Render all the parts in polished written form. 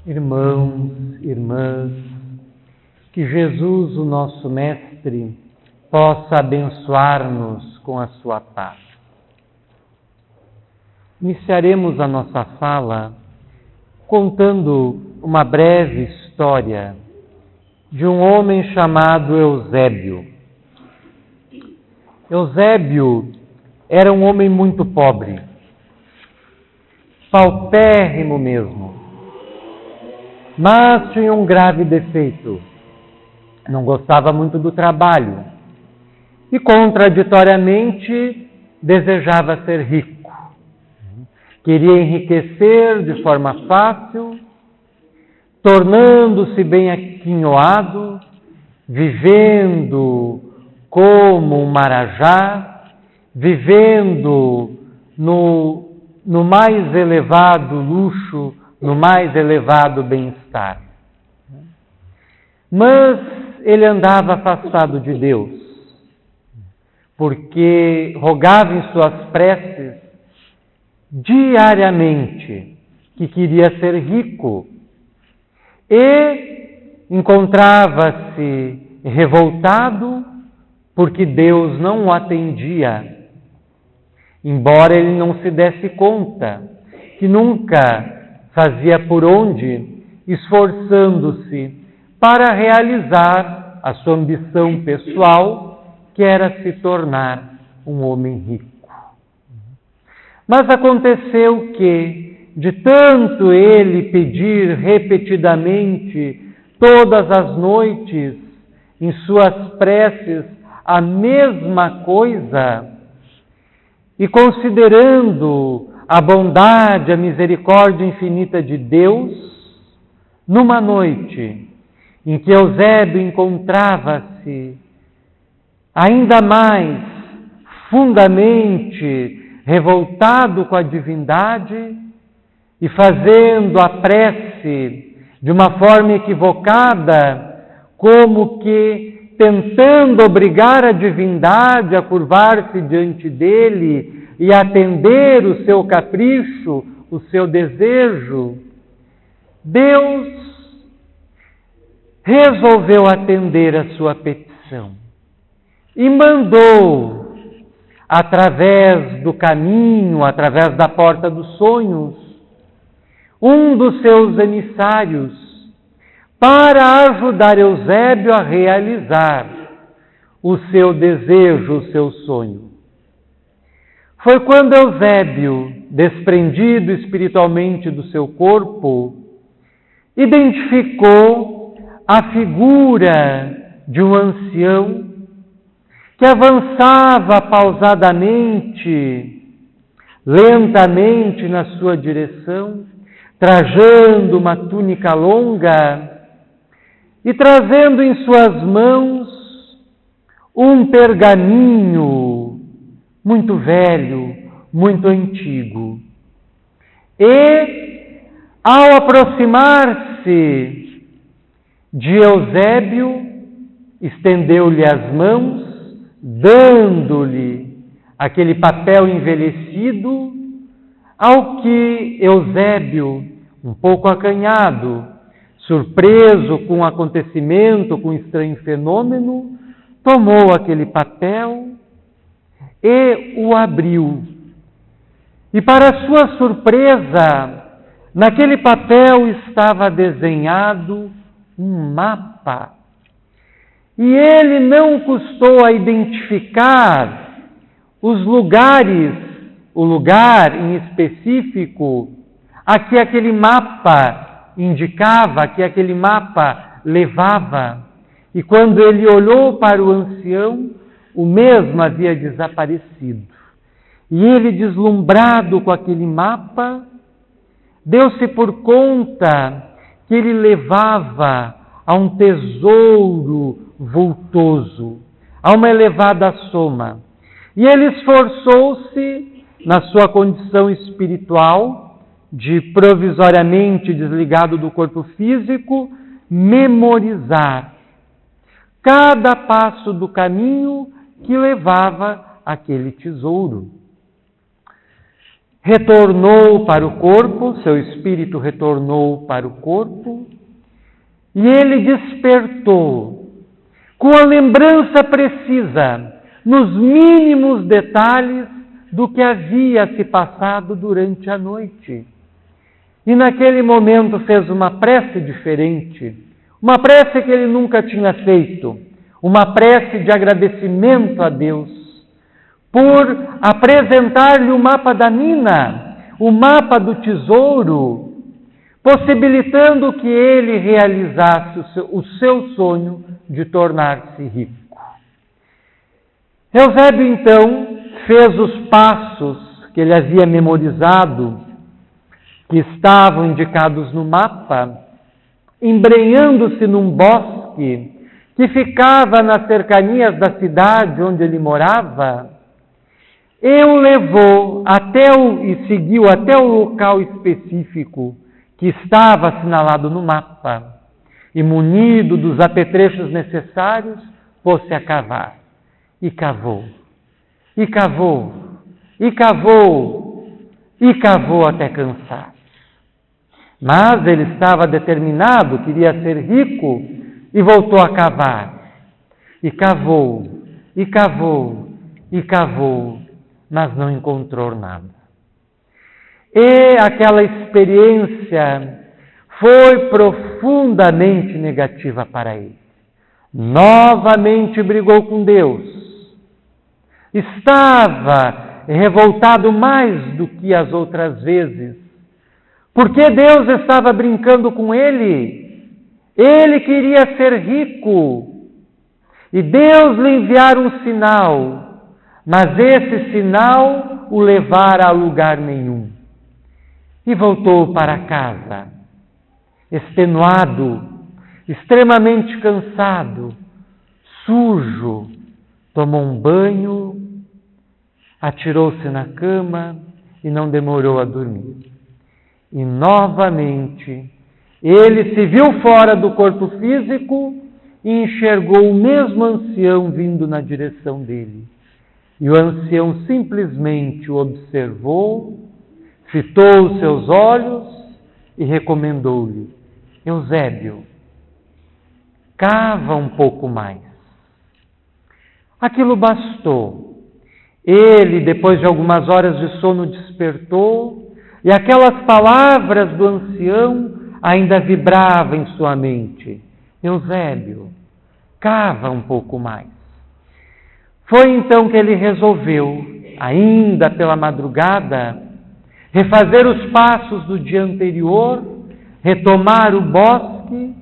Irmãos, irmãs, que Jesus, o nosso Mestre, possa abençoar-nos com a sua paz. Iniciaremos a nossa fala contando uma breve história de um homem chamado Eusébio. Eusébio era um homem muito pobre, paupérrimo mesmo, mas tinha um grave defeito. Não gostava muito do trabalho e, contraditoriamente, desejava ser rico. Queria enriquecer de forma fácil, tornando-se bem aquinhoado, vivendo como um marajá, vivendo no mais elevado luxo, no mais elevado bem-estar. Mas ele andava afastado de Deus, porque rogava em suas preces diariamente que queria ser rico e encontrava-se revoltado porque Deus não o atendia, embora ele não se desse conta, que nunca fazia por onde, esforçando-se para realizar a sua ambição pessoal, que era se tornar um homem rico. Mas aconteceu que, de tanto ele pedir repetidamente, todas as noites, em suas preces, a mesma coisa, e considerando a bondade, a misericórdia infinita de Deus, numa noite em que Eusébio encontrava-se ainda mais fundamente revoltado com a divindade e fazendo a prece de uma forma equivocada, como que tentando obrigar a divindade a curvar-se diante dele e atender o seu capricho, o seu desejo, Deus resolveu atender a sua petição e mandou, através do caminho, através da porta dos sonhos, um dos seus emissários para ajudar Eusébio a realizar o seu desejo, o seu sonho. Foi quando Eusébio, desprendido espiritualmente do seu corpo, identificou a figura de um ancião que avançava pausadamente, lentamente na sua direção, trajando uma túnica longa e trazendo em suas mãos um pergaminho muito velho, muito antigo. E, ao aproximar-se de Eusébio, estendeu-lhe as mãos, dando-lhe aquele papel envelhecido, ao que Eusébio, um pouco acanhado, surpreso com o acontecimento, com o estranho fenômeno, tomou aquele papel e o abriu. E para sua surpresa, naquele papel estava desenhado um mapa. E ele não custou a identificar os lugares, o lugar em específico a que aquele mapa indicava, a que aquele mapa levava. E quando ele olhou para o ancião, o mesmo havia desaparecido. E ele, deslumbrado com aquele mapa, deu-se por conta que ele levava a um tesouro vultoso, a uma elevada soma. E ele esforçou-se, na sua condição espiritual, de provisoriamente desligado do corpo físico, memorizar cada passo do caminho que levava àquele tesouro. retornou para o corpo, seu espírito retornou para o corpo, e ele despertou com a lembrança precisa, nos mínimos detalhes, do que havia se passado durante a noite. E naquele momento fez uma prece diferente, uma prece que ele nunca tinha feito, uma prece de agradecimento a Deus, por apresentar-lhe o mapa da mina, o mapa do tesouro, possibilitando que ele realizasse o seu sonho de tornar-se rico. Eusébio, então, fez os passos que ele havia memorizado, que estavam indicados no mapa, embrenhando-se num bosque que ficava nas cercanias da cidade onde ele morava, e o levou e seguiu até o local específico que estava assinalado no mapa, e munido dos apetrechos necessários, pôs-se a cavar. E cavou, e cavou, e cavou, e cavou até cansar. Mas ele estava determinado, queria ser rico, e voltou a cavar. E cavou, e cavou, e cavou, mas não encontrou nada. E aquela experiência foi profundamente negativa para ele. Novamente brigou com Deus. Estava revoltado mais do que as outras vezes, porque Deus estava brincando com ele. Ele queria ser rico, e Deus lhe enviara um sinal, mas esse sinal o levara a lugar nenhum. E voltou para casa, extenuado, extremamente cansado, sujo, tomou um banho, atirou-se na cama e não demorou a dormir. E novamente ele se viu fora do corpo físico e enxergou o mesmo ancião vindo na direção dele. E o ancião simplesmente o observou, fitou os seus olhos e recomendou-lhe: Eusébio, cava um pouco mais. Aquilo bastou. Ele, depois de algumas horas de sono, despertou, e aquelas palavras do ancião ainda vibravam em sua mente: Eusébio, cava um pouco mais. Foi então que ele resolveu, ainda pela madrugada, refazer os passos do dia anterior, retomar o bosque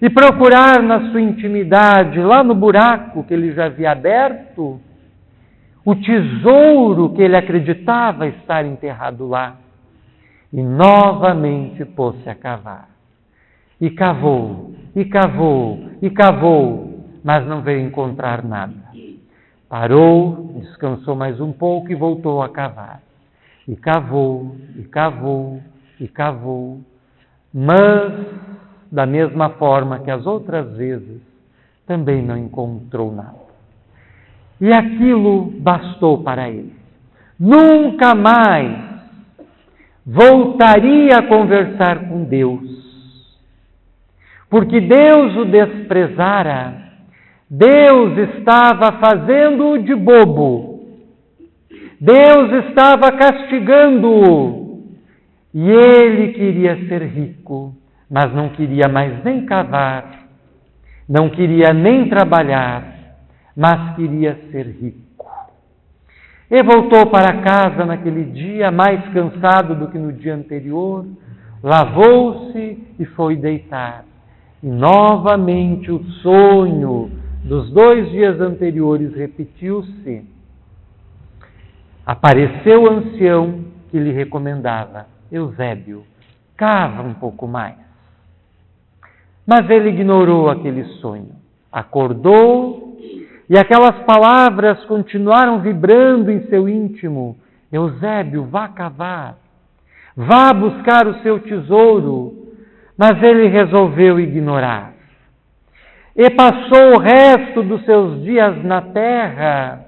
e procurar na sua intimidade, lá no buraco que ele já havia aberto, o tesouro que ele acreditava estar enterrado lá. E novamente pôs-se a cavar. E cavou, e cavou, e cavou, mas não veio encontrar nada. Parou, descansou mais um pouco e voltou a cavar. E cavou, e cavou, e cavou, mas, da mesma forma que as outras vezes, também não encontrou nada. E aquilo bastou para ele. Nunca mais voltaria a conversar com Deus, porque Deus o desprezara. Deus estava fazendo-o de bobo. Deus estava castigando-o. E ele queria ser rico, mas não queria mais nem cavar, não queria nem trabalhar, mas queria ser rico. E voltou para casa naquele dia, mais cansado do que no dia anterior, lavou-se e foi deitar. E novamente o sonho dos 2 dias anteriores repetiu-se. Apareceu o ancião que lhe recomendava: Eusébio, cava um pouco mais. Mas ele ignorou aquele sonho. Acordou e aquelas palavras continuaram vibrando em seu íntimo: Eusébio, vá cavar, vá buscar o seu tesouro. Mas ele resolveu ignorar. E passou o resto dos seus dias na terra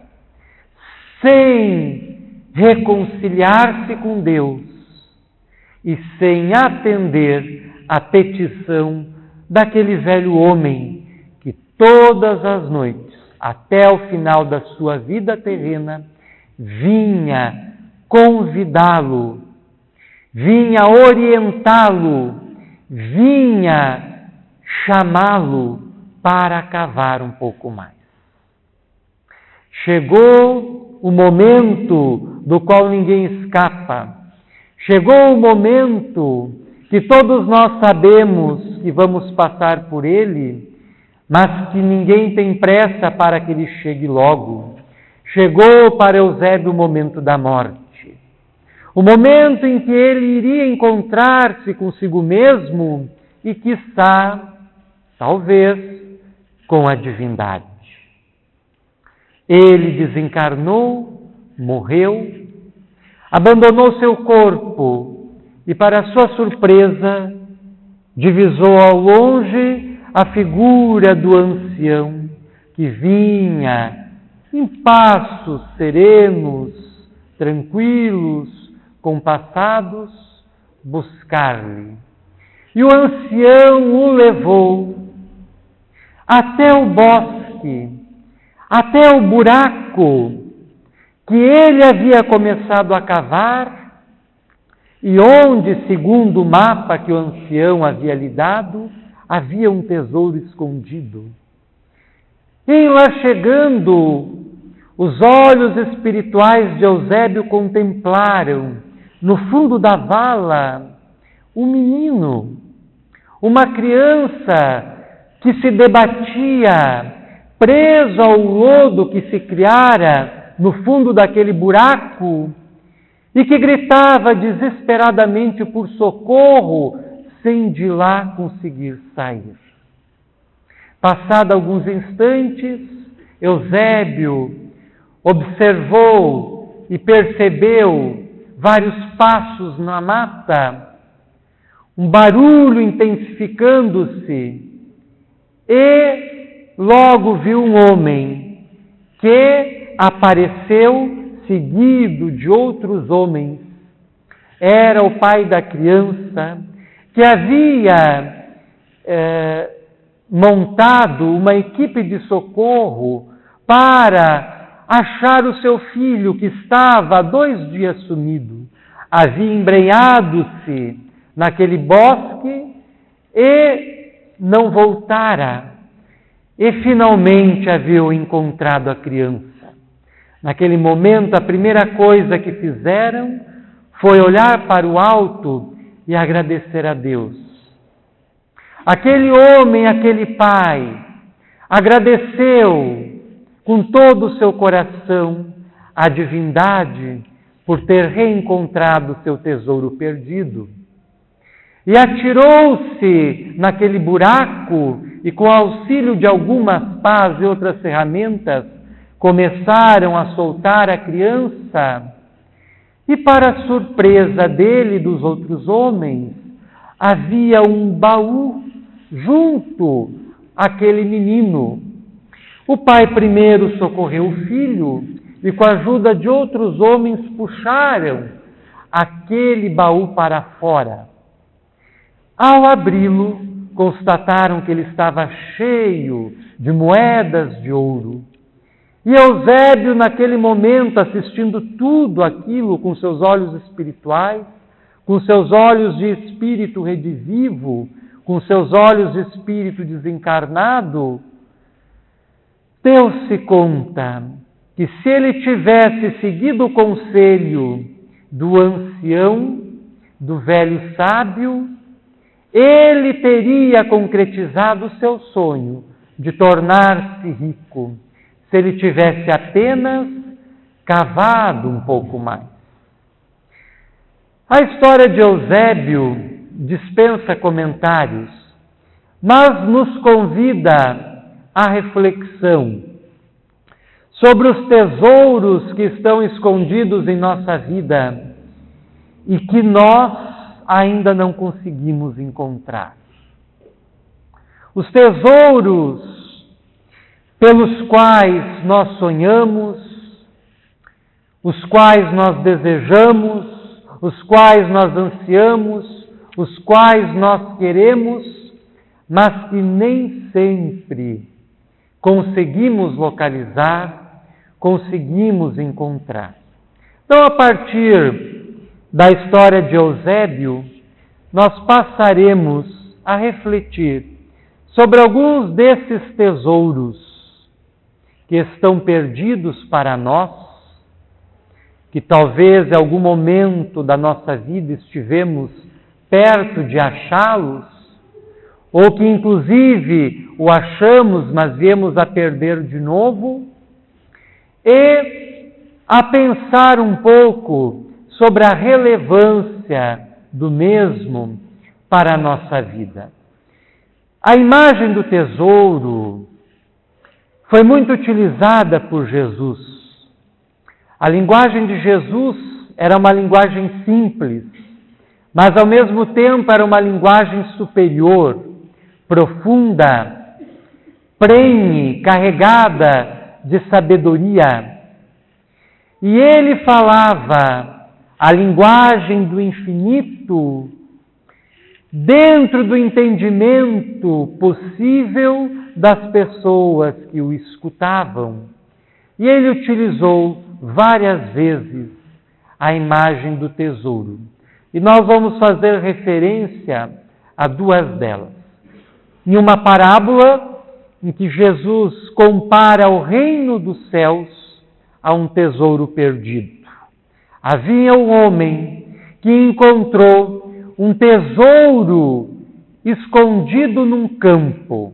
sem reconciliar-se com Deus e sem atender à petição daquele velho homem que todas as noites, até o final da sua vida terrena, vinha convidá-lo, vinha orientá-lo, vinha chamá-lo para cavar um pouco mais. Chegou o momento do qual ninguém escapa. Chegou o momento que todos nós sabemos que vamos passar por ele, mas que ninguém tem pressa para que ele chegue logo. Chegou para Eusébio o momento da morte. O momento em que ele iria encontrar-se consigo mesmo e, quiçá, talvez, com a divindade. Ele desencarnou, morreu, abandonou seu corpo e, para sua surpresa, divisou ao longe a figura do ancião que vinha em passos serenos, tranquilos, compassados, buscar-lhe. E o ancião o levou até o bosque, até o buraco que ele havia começado a cavar e onde, segundo o mapa que o ancião havia lhe dado, havia um tesouro escondido. E lá chegando, os olhos espirituais de Eusébio contemplaram, no fundo da vala, um menino, uma criança que se debatia, preso ao lodo que se criara no fundo daquele buraco e que gritava desesperadamente por socorro, sem de lá conseguir sair. Passado alguns instantes, Eusébio observou e percebeu vários passos na mata, um barulho intensificando-se, e logo viu um homem que apareceu seguido de outros homens. Era o pai da criança que havia montado uma equipe de socorro para achar o seu filho que estava há 2 dias sumido. Havia embrenhado-se naquele bosque e não voltara. E finalmente havia encontrado a criança. Naquele momento, a primeira coisa que fizeram foi olhar para o alto e agradecer a Deus. Aquele homem, aquele pai, agradeceu com todo o seu coração a divindade por ter reencontrado seu tesouro perdido. E atirou-se naquele buraco e, com o auxílio de algumas pás e outras ferramentas, começaram a soltar a criança. E, para a surpresa dele e dos outros homens, havia um baú junto àquele menino. O pai primeiro socorreu o filho e, com a ajuda de outros homens, puxaram aquele baú para fora. Ao abri-lo, constataram que ele estava cheio de moedas de ouro. E Eusébio, naquele momento, assistindo tudo aquilo com seus olhos espirituais, com seus olhos de espírito redivivo, com seus olhos de espírito desencarnado, deu-se conta que, se ele tivesse seguido o conselho do ancião, do velho sábio, ele teria concretizado o seu sonho de tornar-se rico, se ele tivesse apenas cavado um pouco mais. A história de Eusébio dispensa comentários, mas nos convida à reflexão sobre os tesouros que estão escondidos em nossa vida e que nós ainda não conseguimos encontrar. Os tesouros pelos quais nós sonhamos, os quais nós desejamos, os quais nós ansiamos, os quais nós queremos, mas que nem sempre conseguimos localizar, conseguimos encontrar. Então, a partir da história de Eusébio, nós passaremos a refletir sobre alguns desses tesouros que estão perdidos para nós, que talvez em algum momento da nossa vida estivemos perto de achá-los, ou que inclusive o achamos, mas viemos a perder de novo, e a pensar um pouco sobre a relevância do mesmo para a nossa vida. A imagem do tesouro foi muito utilizada por Jesus. A linguagem de Jesus era uma linguagem simples, mas ao mesmo tempo era uma linguagem superior, profunda, prenhe, carregada de sabedoria. E ele falava a linguagem do infinito dentro do entendimento possível das pessoas que o escutavam. E ele utilizou várias vezes a imagem do tesouro. E nós vamos fazer referência a duas delas. Em uma parábola em que Jesus compara o reino dos céus a um tesouro perdido. Havia um homem que encontrou um tesouro escondido num campo.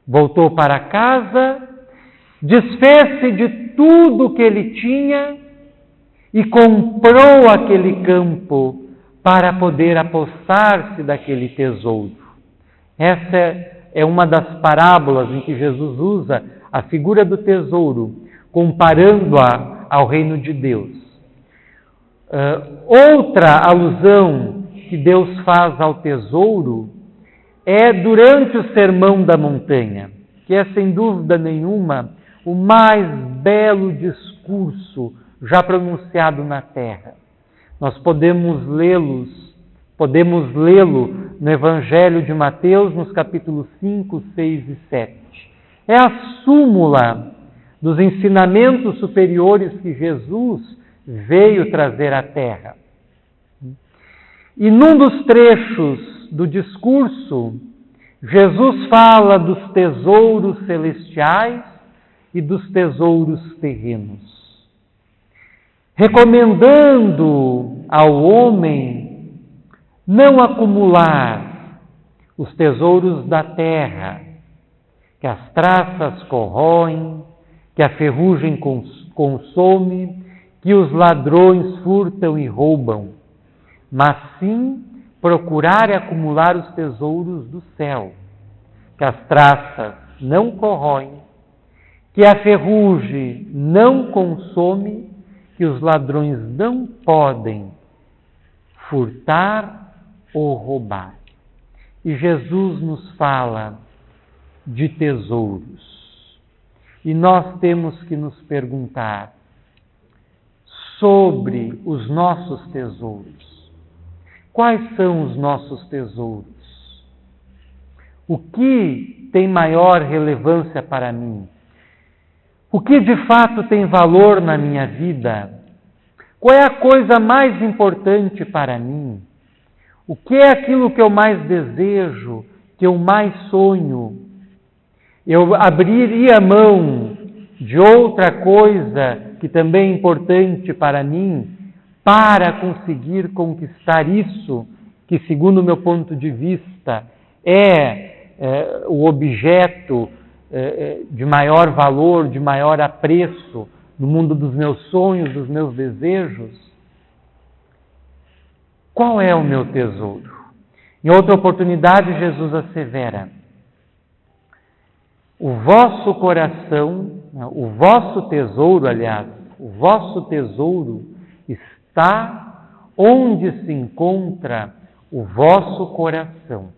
Voltou para casa, desfez-se de tudo que ele tinha e comprou aquele campo para poder apossar-se daquele tesouro. Essa é uma das parábolas em que Jesus usa a figura do tesouro, comparando-a ao reino de Deus. Outra alusão que Deus faz ao tesouro é durante o Sermão da Montanha, que é sem dúvida nenhuma o mais belo discurso já pronunciado na terra. Nós podemos lê-lo no Evangelho de Mateus, nos capítulos 5, 6 e 7. É a súmula dos ensinamentos superiores que Jesus veio trazer à terra. E num dos trechos do discurso, Jesus fala dos tesouros celestiais e dos tesouros terrenos, recomendando ao homem não acumular os tesouros da terra, que as traças corroem, que a ferrugem consome, que os ladrões furtam e roubam, mas sim procurar e acumular os tesouros do céu, que as traças não corroem, que a ferrugem não consome, que os ladrões não podem furtar ou roubar. E Jesus nos fala de tesouros. E nós temos que nos perguntar sobre os nossos tesouros. Quais são os nossos tesouros? O que tem maior relevância para mim? O que de fato tem valor na minha vida? Qual é a coisa mais importante para mim? O que é aquilo que eu mais desejo, que eu mais sonho? Eu abriria mão de outra coisa que também é importante para mim para conseguir conquistar isso que, segundo o meu ponto de vista, é o objeto de maior valor, de maior apreço no mundo dos meus sonhos, dos meus desejos? Qual é o meu tesouro? Em outra oportunidade, Jesus assevera: o vosso coração, o vosso tesouro, aliás, o vosso tesouro está onde se encontra o vosso coração.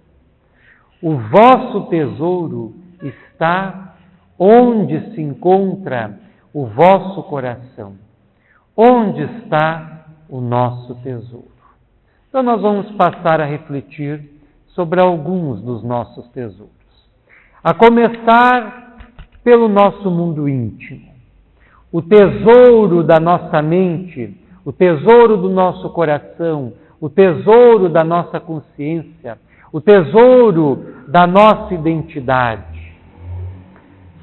O vosso tesouro está onde se encontra o vosso coração. Onde está o nosso tesouro? Então nós vamos passar a refletir sobre alguns dos nossos tesouros. A começar pelo nosso mundo íntimo. O tesouro da nossa mente, o tesouro do nosso coração, o tesouro da nossa consciência, o tesouro da nossa identidade.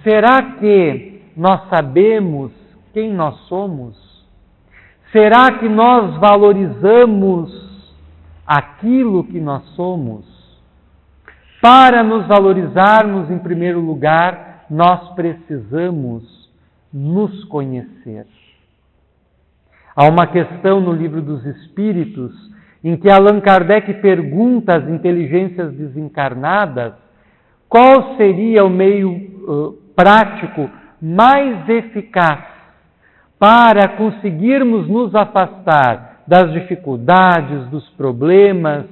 Será que nós sabemos quem nós somos? Será que nós valorizamos aquilo que nós somos? Para nos valorizarmos, em primeiro lugar, nós precisamos nos conhecer. Há uma questão no Livro dos Espíritos em que Allan Kardec pergunta às inteligências desencarnadas qual seria o meio prático mais eficaz para conseguirmos nos afastar das dificuldades, dos problemas,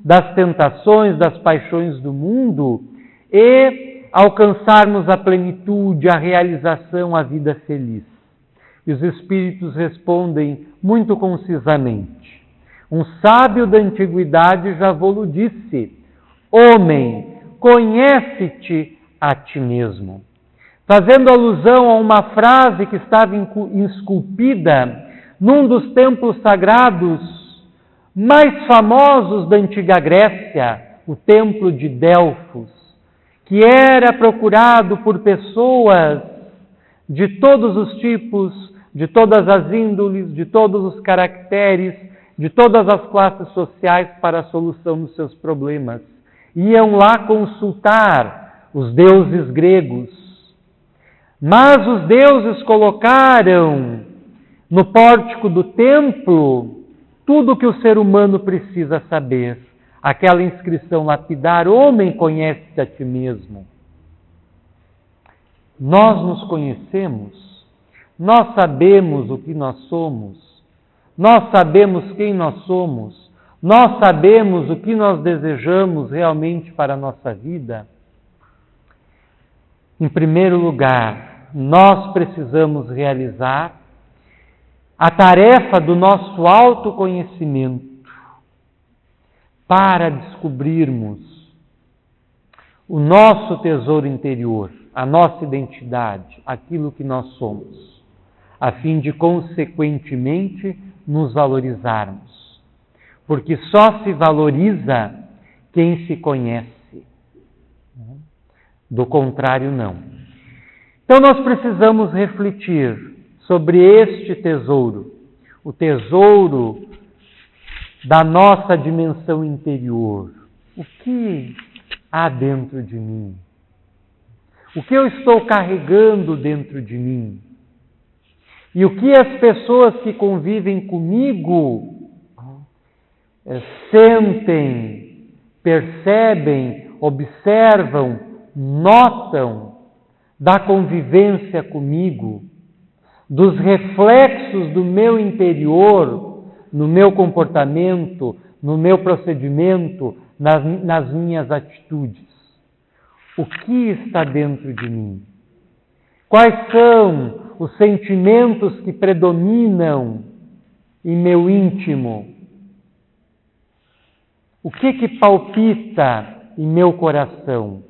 das tentações, das paixões do mundo e alcançarmos a plenitude, a realização, a vida feliz. E os Espíritos respondem muito concisamente. Um sábio da antiguidade já vô-lo disse: homem, conhece-te a ti mesmo. Fazendo alusão a uma frase que estava esculpida num dos templos sagrados mais famosos da antiga Grécia, o Templo de Delfos, que era procurado por pessoas de todos os tipos, de todas as índoles, de todos os caracteres, de todas as classes sociais para a solução dos seus problemas. Iam lá consultar os deuses gregos. Mas os deuses colocaram no pórtico do templo tudo o que o ser humano precisa saber. Aquela inscrição lapidar: homem, conhece-te a ti mesmo. Nós nos conhecemos, nós sabemos o que nós somos, nós sabemos quem nós somos, nós sabemos o que nós desejamos realmente para a nossa vida. Em primeiro lugar, nós precisamos realizar a tarefa do nosso autoconhecimento para descobrirmos o nosso tesouro interior, a nossa identidade, aquilo que nós somos, a fim de, consequentemente, nos valorizarmos. Porque só se valoriza quem se conhece. Do contrário, não. Então nós precisamos refletir sobre este tesouro, o tesouro da nossa dimensão interior. O que há dentro de mim? O que eu estou carregando dentro de mim? E o que as pessoas que convivem comigo sentem, percebem, observam, notam da convivência comigo, dos reflexos do meu interior, no meu comportamento, no meu procedimento, nas minhas atitudes. O que está dentro de mim? Quais são os sentimentos que predominam em meu íntimo? O que palpita em meu coração?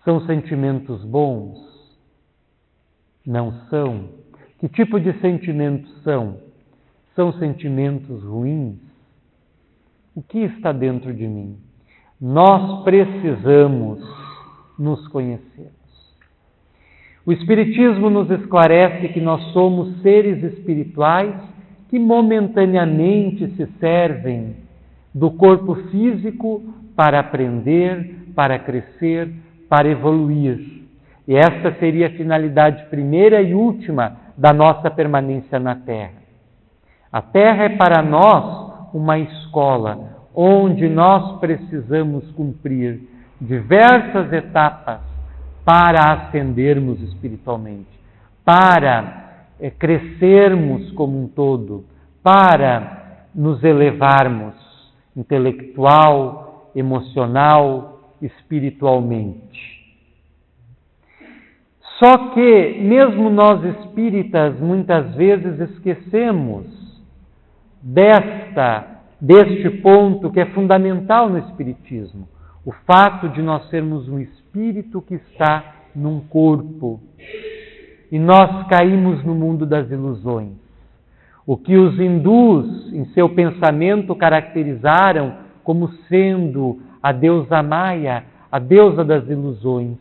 São sentimentos bons? Não são? Que tipo de sentimentos são? São sentimentos ruins? O que está dentro de mim? Nós precisamos nos conhecer. O Espiritismo nos esclarece que nós somos seres espirituais que momentaneamente se servem do corpo físico para aprender, para crescer, para evoluir. E esta seria a finalidade primeira e última da nossa permanência na Terra. A Terra é para nós uma escola, onde nós precisamos cumprir diversas etapas para ascendermos espiritualmente, para crescermos como um todo, para nos elevarmos intelectual, emocional, espiritualmente. Só que, mesmo nós espíritas, muitas vezes esquecemos deste ponto que é fundamental no espiritismo. O fato de nós sermos um espírito que está num corpo. E nós caímos no mundo das ilusões. O que os hindus, em seu pensamento, caracterizaram como sendo a deusa Maya, a deusa das ilusões,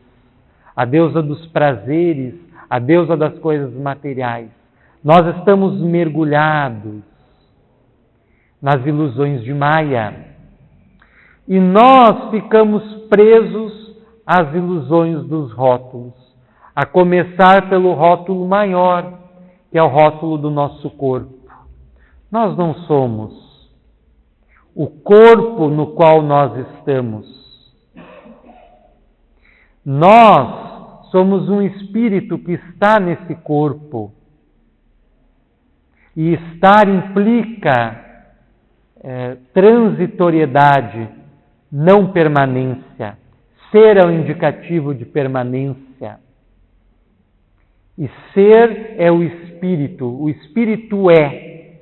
a deusa dos prazeres, a deusa das coisas materiais. Nós estamos mergulhados nas ilusões de Maya. E nós ficamos presos às ilusões dos rótulos, a começar pelo rótulo maior, que é o rótulo do nosso corpo. Nós não somos o corpo no qual nós estamos. Nós somos um espírito que está nesse corpo. E estar implica transitoriedade, não permanência. Ser é o indicativo de permanência. E ser é o espírito é,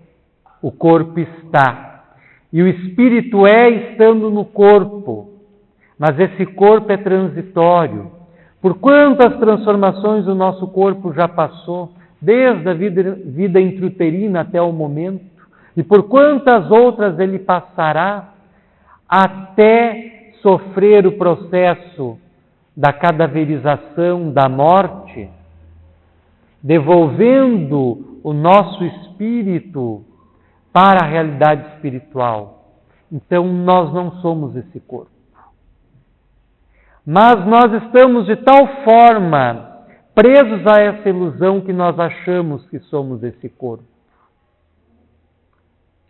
o corpo está. E o espírito é estando no corpo, mas esse corpo é transitório. Por quantas transformações o nosso corpo já passou, desde a vida intrauterina até o momento, e por quantas outras ele passará, até sofrer o processo da cadaverização, da morte, devolvendo o nosso espírito para a realidade espiritual. Então, nós não somos esse corpo. Mas nós estamos de tal forma presos a essa ilusão que nós achamos que somos esse corpo.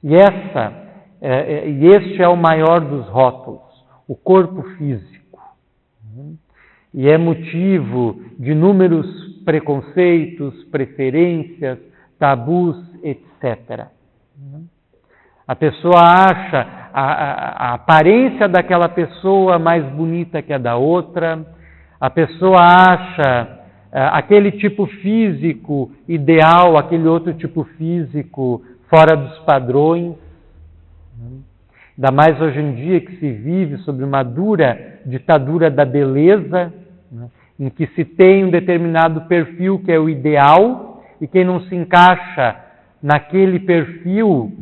E este é o maior dos rótulos, o corpo físico. E é motivo de inúmeros preconceitos, preferências, tabus, etc. A pessoa acha a aparência daquela pessoa mais bonita que a da outra, a pessoa acha aquele tipo físico ideal, aquele outro tipo físico fora dos padrões. Ainda mais hoje em dia que se vive sob uma dura ditadura da beleza, em que se tem um determinado perfil que é o ideal, e quem não se encaixa naquele perfil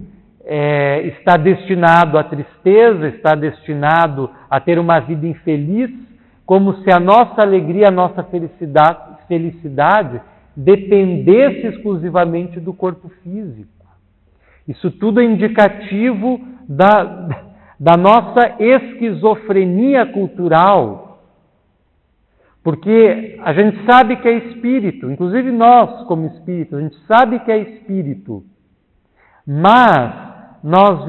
está destinado à tristeza, está destinado a ter uma vida infeliz, como se a nossa alegria, a nossa felicidade dependesse exclusivamente do corpo físico. Isso tudo é indicativo da nossa esquizofrenia cultural, porque a gente sabe que é espírito, inclusive nós, como espíritos, a gente sabe que é espírito, mas nós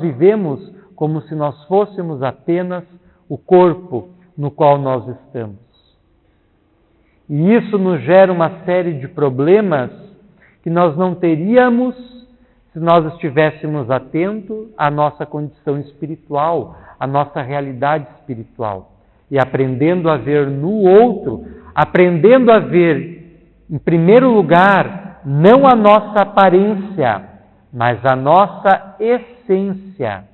vivemos como se nós fôssemos apenas o corpo no qual nós estamos. E isso nos gera uma série de problemas que nós não teríamos se nós estivéssemos atentos à nossa condição espiritual, à nossa realidade espiritual. E aprendendo a ver no outro, aprendendo a ver, em primeiro lugar, não a nossa aparência, mas a nossa essência.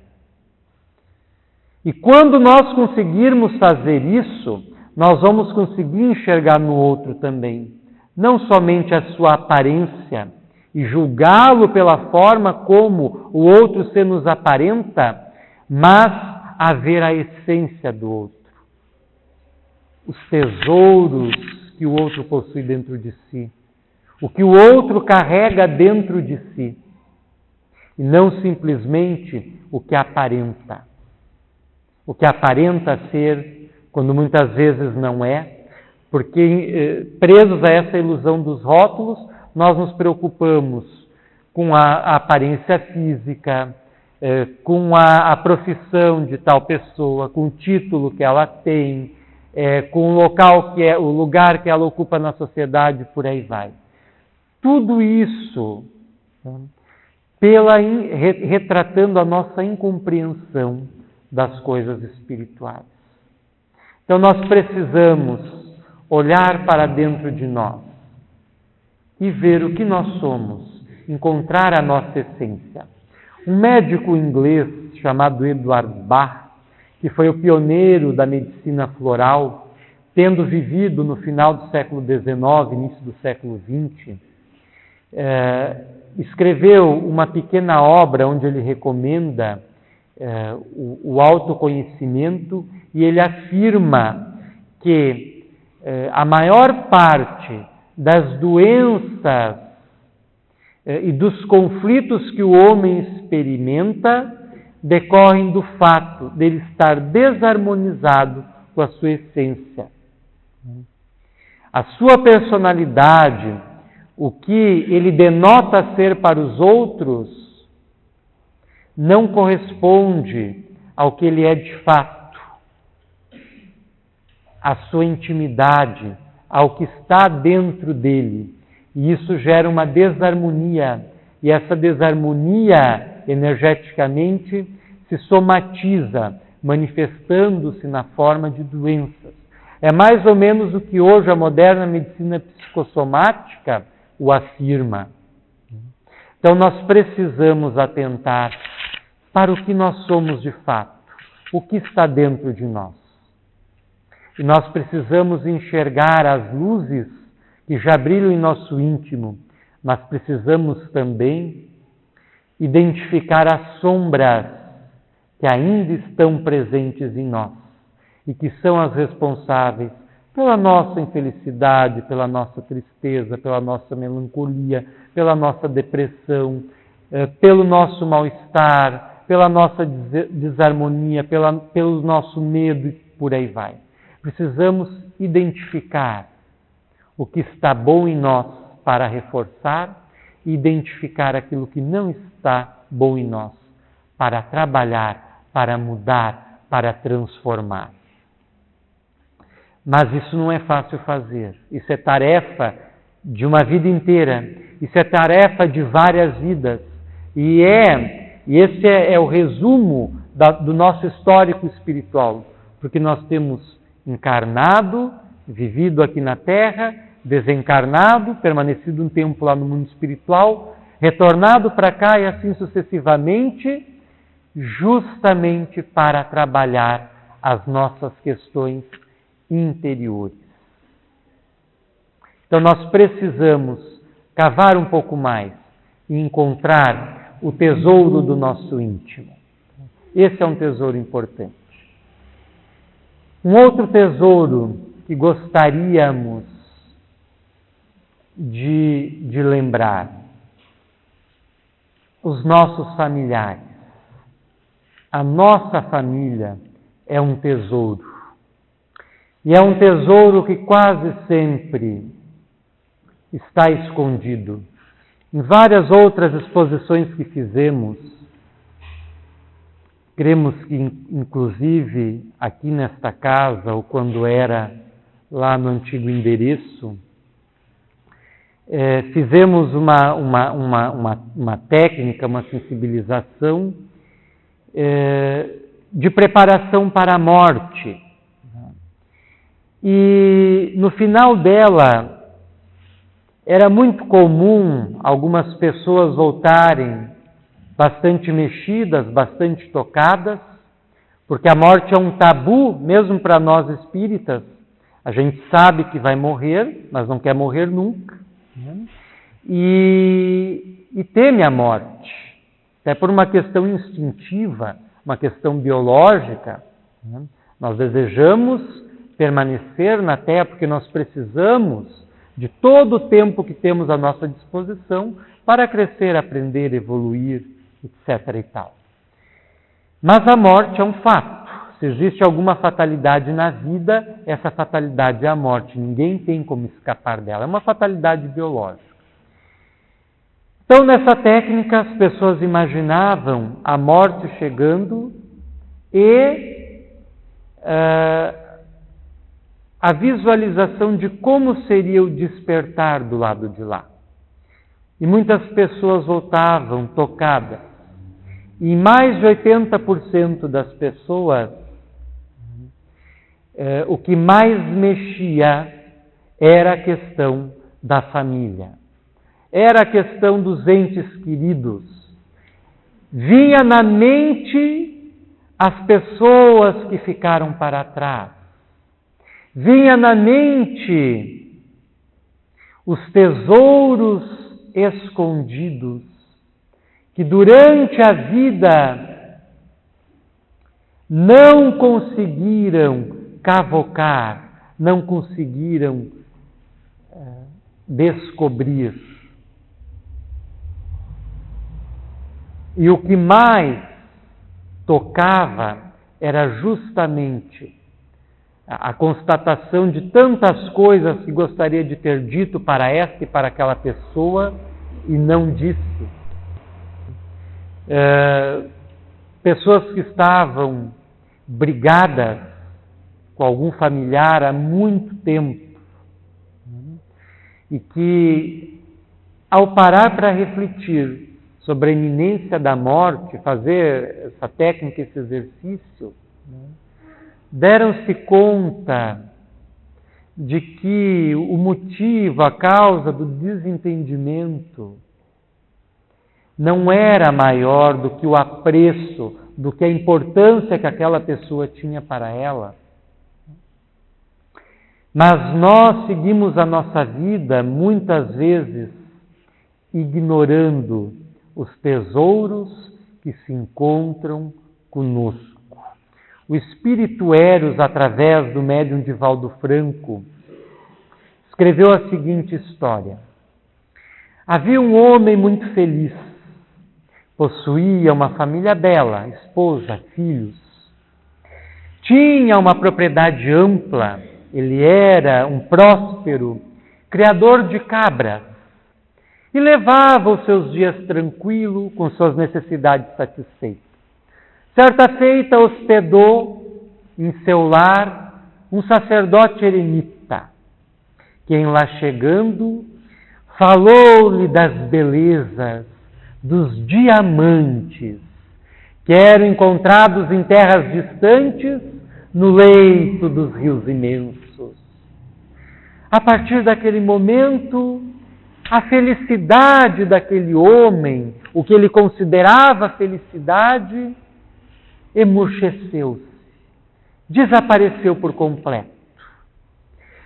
E quando nós conseguirmos fazer isso, nós vamos conseguir enxergar no outro também, não somente a sua aparência, e julgá-lo pela forma como o outro se nos aparenta, mas a ver a essência do outro. Os tesouros que o outro possui dentro de si. O que o outro carrega dentro de si. E não simplesmente o que aparenta. O que aparenta ser, quando muitas vezes não é, porque presos a essa ilusão dos rótulos, nós nos preocupamos com a aparência física, com a profissão de tal pessoa, com o título que ela tem, com o lugar que ela ocupa na sociedade, por aí vai. Tudo isso retratando a nossa incompreensão das coisas espirituais. Então nós precisamos olhar para dentro de nós e ver o que nós somos, encontrar a nossa essência. Um médico inglês chamado Edward Bach, que foi o pioneiro da medicina floral, tendo vivido no final do século XIX, início do século XX, escreveu uma pequena obra onde ele recomenda o autoconhecimento e ele afirma que a maior parte das doenças e dos conflitos que o homem experimenta decorrem do fato dele estar desarmonizado com a sua essência. A sua personalidade, o que ele denota ser para os outros, não corresponde ao que ele é de fato. A sua intimidade, ao que está dentro dele. E isso gera uma desarmonia. E essa desarmonia, energeticamente, se somatiza, manifestando-se na forma de doenças. É mais ou menos o que hoje a moderna medicina psicossomática o afirma. Então nós precisamos atentar para o que nós somos de fato, o que está dentro de nós. E nós precisamos enxergar as luzes que já brilham em nosso íntimo, mas precisamos também identificar as sombras que ainda estão presentes em nós e que são as responsáveis pela nossa infelicidade, pela nossa tristeza, pela nossa melancolia, pela nossa depressão, pelo nosso mal-estar, pela nossa desarmonia, pelo nosso medo e por aí vai. Precisamos identificar o que está bom em nós para reforçar e identificar aquilo que não está bom em nós para trabalhar, para mudar, para transformar. Mas isso não é fácil fazer. Isso é tarefa de uma vida inteira. Isso é tarefa de várias vidas. E esse é o resumo do nosso histórico espiritual. Porque nós temos encarnado, vivido aqui na Terra, desencarnado, permanecido um tempo lá no mundo espiritual, retornado para cá e assim sucessivamente, justamente para trabalhar as nossas questões interiores. Então nós precisamos cavar um pouco mais e encontrar o tesouro do nosso íntimo. Esse é um tesouro importante. Um outro tesouro que gostaríamos de lembrar: os nossos familiares. A nossa família é um tesouro. E é um tesouro que quase sempre está escondido. Em várias outras exposições que fizemos, cremos que, inclusive, aqui nesta casa, ou quando era lá no antigo endereço, fizemos uma técnica, uma sensibilização de preparação para a morte. E no final dela, era muito comum algumas pessoas voltarem bastante mexidas, bastante tocadas, porque a morte é um tabu, mesmo para nós espíritas. A gente sabe que vai morrer, mas não quer morrer nunca. E teme a morte, até por uma questão instintiva, uma questão biológica. Nós desejamos permanecer na Terra porque nós precisamos de todo o tempo que temos à nossa disposição para crescer, aprender, evoluir, etc. e tal. Mas a morte é um fato. Se existe alguma fatalidade na vida, essa fatalidade é a morte. Ninguém tem como escapar dela. É uma fatalidade biológica. Então, nessa técnica, as pessoas imaginavam a morte chegando e a visualização de como seria o despertar do lado de lá. E muitas pessoas voltavam tocadas. E mais de 80% das pessoas, o que mais mexia era a questão da família, era a questão dos entes queridos. Vinha na mente as pessoas que ficaram para trás, vinha na mente os tesouros escondidos que durante a vida não conseguiram cavocar, não conseguiram descobrir. E o que mais tocava era justamente a constatação de tantas coisas que gostaria de ter dito para esta e para aquela pessoa e não disse. Pessoas que estavam brigadas com algum familiar há muito tempo e que, ao parar para refletir sobre a iminência da morte, fazer essa técnica, esse exercício, deram-se conta de que o motivo, a causa do desentendimento não era maior do que o apreço, do que a importância que aquela pessoa tinha para ela. Mas nós seguimos a nossa vida, muitas vezes, ignorando os tesouros que se encontram conosco. O espírito Eros, através do médium Divaldo Franco, escreveu a seguinte história. Havia um homem muito feliz, possuía uma família bela, esposa, filhos. Tinha uma propriedade ampla, ele era um próspero criador de cabras e levava os seus dias tranquilo, com suas necessidades satisfeitas. Certa feita hospedou em seu lar um sacerdote eremita, que em lá chegando falou-lhe das belezas dos diamantes que eram encontrados em terras distantes no leito dos rios imensos. A partir daquele momento, a felicidade daquele homem, o que ele considerava felicidade, emurcheceu-se, desapareceu por completo.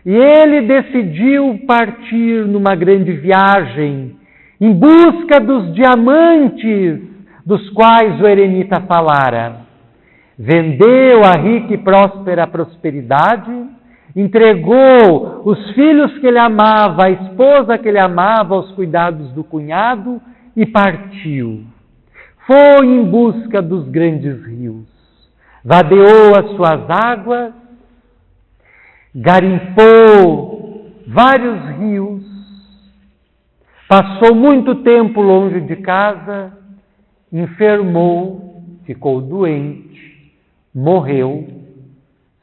E ele decidiu partir numa grande viagem em busca dos diamantes dos quais o eremita falara. Vendeu a rica e próspera prosperidade, entregou os filhos que ele amava, a esposa que ele amava, aos cuidados do cunhado e partiu. Foi em busca dos grandes rios, vadeou as suas águas, garimpou vários rios, passou muito tempo longe de casa, enfermou, ficou doente, morreu,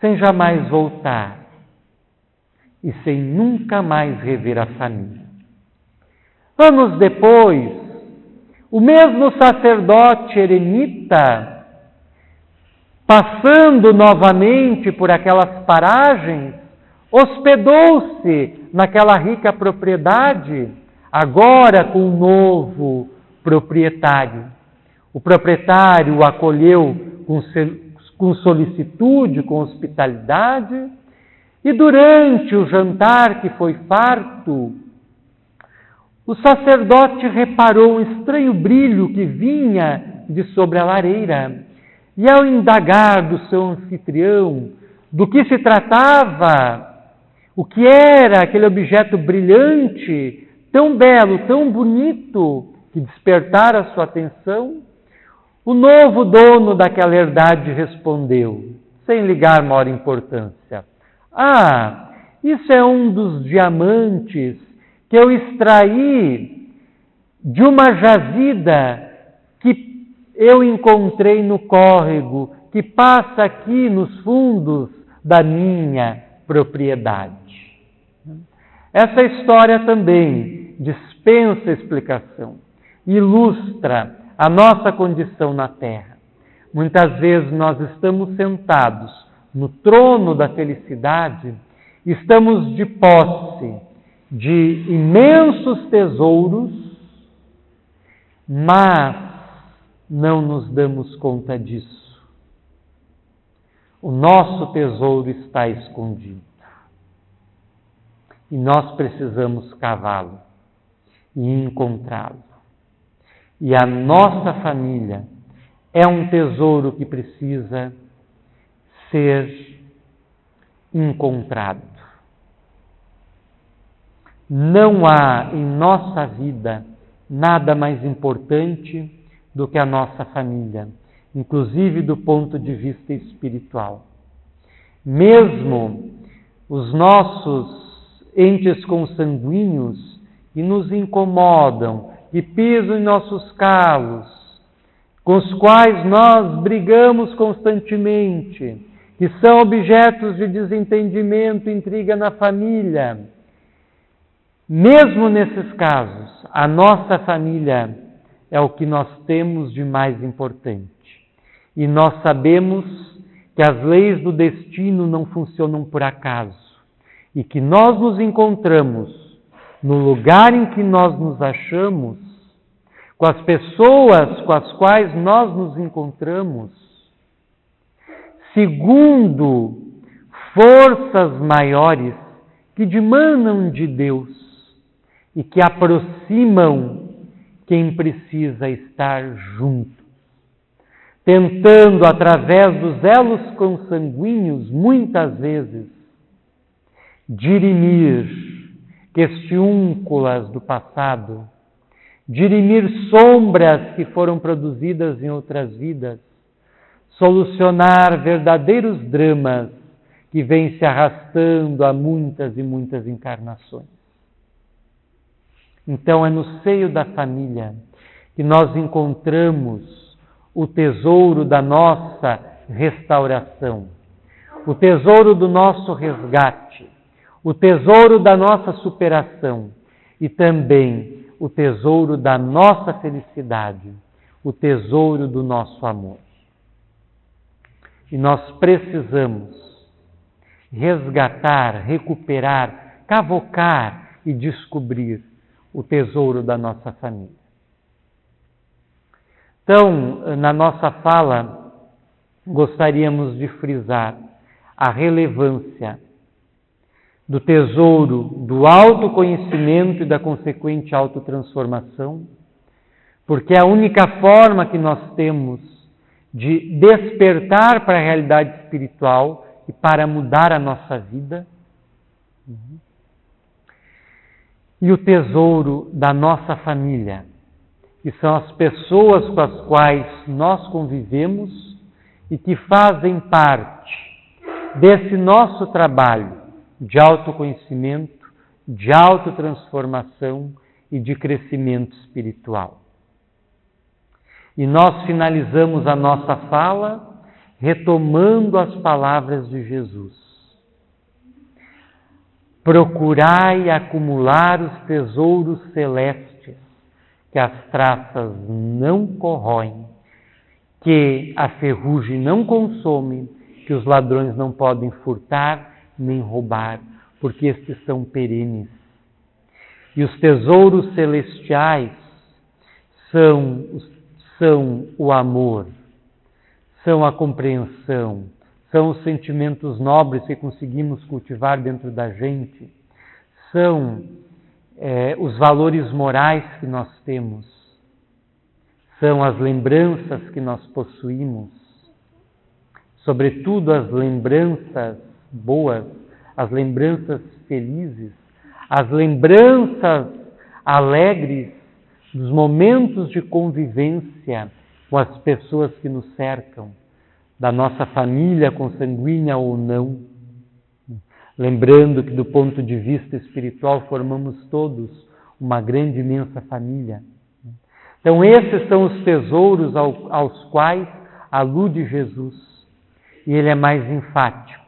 sem jamais voltar e sem nunca mais rever a família. Anos depois, o mesmo sacerdote eremita, passando novamente por aquelas paragens, hospedou-se naquela rica propriedade, agora com um novo proprietário. O proprietário o acolheu com solicitude, com hospitalidade, e durante o jantar, que foi farto, o sacerdote reparou um estranho brilho que vinha de sobre a lareira. E ao indagar do seu anfitrião do que se tratava, o que era aquele objeto brilhante, tão belo, tão bonito, que despertara a sua atenção, o novo dono daquela herdade respondeu, sem ligar maior importância: "Ah, isso é um dos diamantes que eu extraí de uma jazida que eu encontrei no córrego, que passa aqui nos fundos da minha propriedade." Essa história também dispensa explicação, ilustra a nossa condição na Terra. Muitas vezes nós estamos sentados no trono da felicidade, estamos de posse posse de imensos tesouros, mas não nos damos conta disso. O nosso tesouro está escondido. E nós precisamos cavá-lo e encontrá-lo. E a nossa família é um tesouro que precisa ser encontrado. Não há em nossa vida nada mais importante do que a nossa família, inclusive do ponto de vista espiritual. Mesmo os nossos entes consanguíneos que nos incomodam, que pisam em nossos calos, com os quais nós brigamos constantemente, que são objetos de desentendimento, intriga na família. Mesmo nesses casos, a nossa família é o que nós temos de mais importante. E nós sabemos que as leis do destino não funcionam por acaso e que nós nos encontramos no lugar em que nós nos achamos, com as pessoas com as quais nós nos encontramos, segundo forças maiores que dimanam de Deus e que aproximam quem precisa estar junto, tentando, através dos elos consanguíneos, muitas vezes, dirimir questiúnculas do passado, dirimir sombras que foram produzidas em outras vidas, solucionar verdadeiros dramas que vêm se arrastando há muitas e muitas encarnações. Então é no seio da família que nós encontramos o tesouro da nossa restauração, o tesouro do nosso resgate, o tesouro da nossa superação e também o tesouro da nossa felicidade, o tesouro do nosso amor. E nós precisamos resgatar, recuperar, cavocar e descobrir o tesouro da nossa família. Então, na nossa fala, gostaríamos de frisar a relevância do tesouro do autoconhecimento e da consequente autotransformação, porque é a única forma que nós temos de despertar para a realidade espiritual e para mudar a nossa vida. E o tesouro da nossa família, que são as pessoas com as quais nós convivemos e que fazem parte desse nosso trabalho de autoconhecimento, de autotransformação e de crescimento espiritual. E nós finalizamos a nossa fala retomando as palavras de Jesus. Procurai acumular os tesouros celestes, que as traças não corroem, que a ferrugem não consome, que os ladrões não podem furtar nem roubar, porque estes são perenes. E os tesouros celestiais são o amor, são a compreensão, são os sentimentos nobres que conseguimos cultivar dentro da gente, são os valores morais que nós temos, são as lembranças que nós possuímos, sobretudo as lembranças boas, as lembranças felizes, as lembranças alegres dos momentos de convivência com as pessoas que nos cercam, da nossa família consanguínea ou não. Lembrando que do ponto de vista espiritual formamos todos uma grande, imensa família. Então esses são os tesouros aos quais alude Jesus. E ele é mais enfático.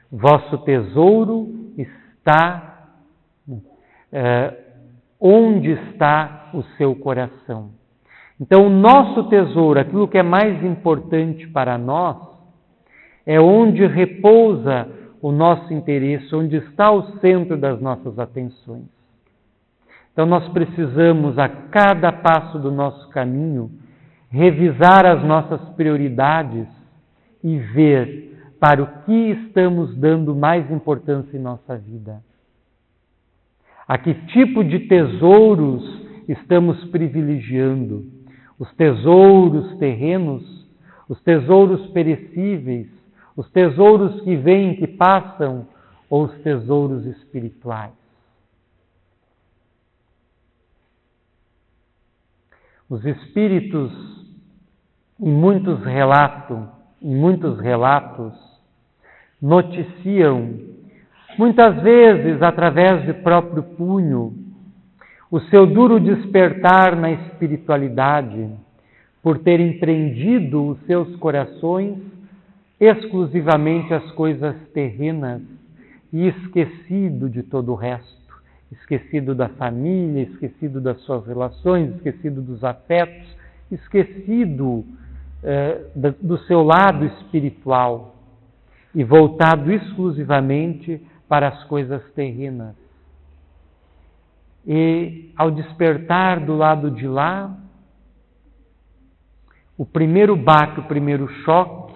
Vosso tesouro está onde está o seu coração. Então o nosso tesouro, aquilo que é mais importante para nós, é onde repousa o nosso interesse, onde está o centro das nossas atenções. Então nós precisamos, a cada passo do nosso caminho, revisar as nossas prioridades e ver para o que estamos dando mais importância em nossa vida. A que tipo de tesouros estamos privilegiando? Os tesouros terrenos, os tesouros perecíveis, os tesouros que vêm, que passam, ou os tesouros espirituais? Os espíritos, em muitos relatos, noticiam, muitas vezes através de próprio punho, o seu duro despertar na espiritualidade, por terem prendido os seus corações exclusivamente às coisas terrenas e esquecido de todo o resto. Esquecido da família, esquecido das suas relações, esquecido dos afetos, esquecido do seu lado espiritual e voltado exclusivamente para as coisas terrenas. E ao despertar do lado de lá, o primeiro baque, o primeiro choque,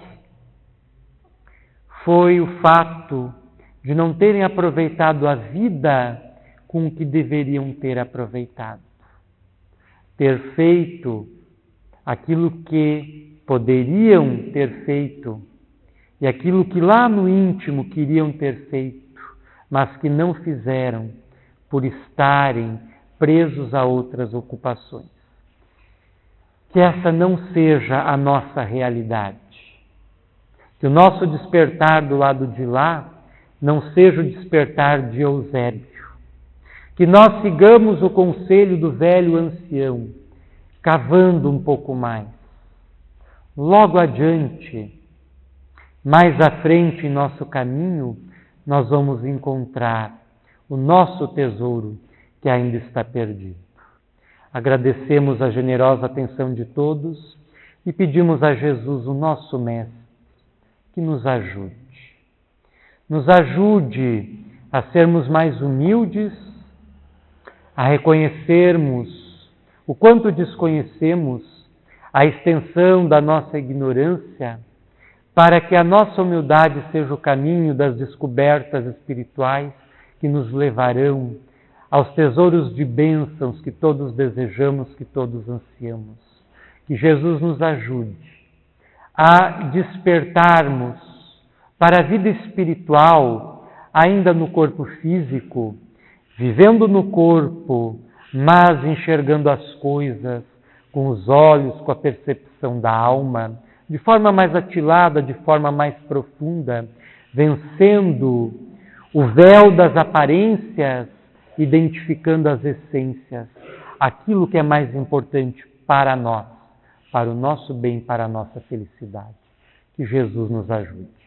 foi o fato de não terem aproveitado a vida com o que deveriam ter aproveitado. Ter feito aquilo que poderiam ter feito e aquilo que lá no íntimo queriam ter feito, mas que não fizeram por estarem presos a outras ocupações. Que essa não seja a nossa realidade. Que o nosso despertar do lado de lá não seja o despertar de Eusébio. Que nós sigamos o conselho do velho ancião, cavando um pouco mais. Logo adiante, mais à frente em nosso caminho, nós vamos encontrar o nosso tesouro que ainda está perdido. Agradecemos a generosa atenção de todos e pedimos a Jesus, o nosso Mestre, que nos ajude. Nos ajude a sermos mais humildes, a reconhecermos o quanto desconhecemos a extensão da nossa ignorância, para que a nossa humildade seja o caminho das descobertas espirituais que nos levarão aos tesouros de bênçãos que todos desejamos, que todos ansiamos. Que Jesus nos ajude a despertarmos para a vida espiritual, ainda no corpo físico, vivendo no corpo, mas enxergando as coisas com os olhos, com a percepção da alma, de forma mais atilada, de forma mais profunda, vencendo o véu das aparências, identificando as essências, aquilo que é mais importante para nós, para o nosso bem, para a nossa felicidade. Que Jesus nos ajude.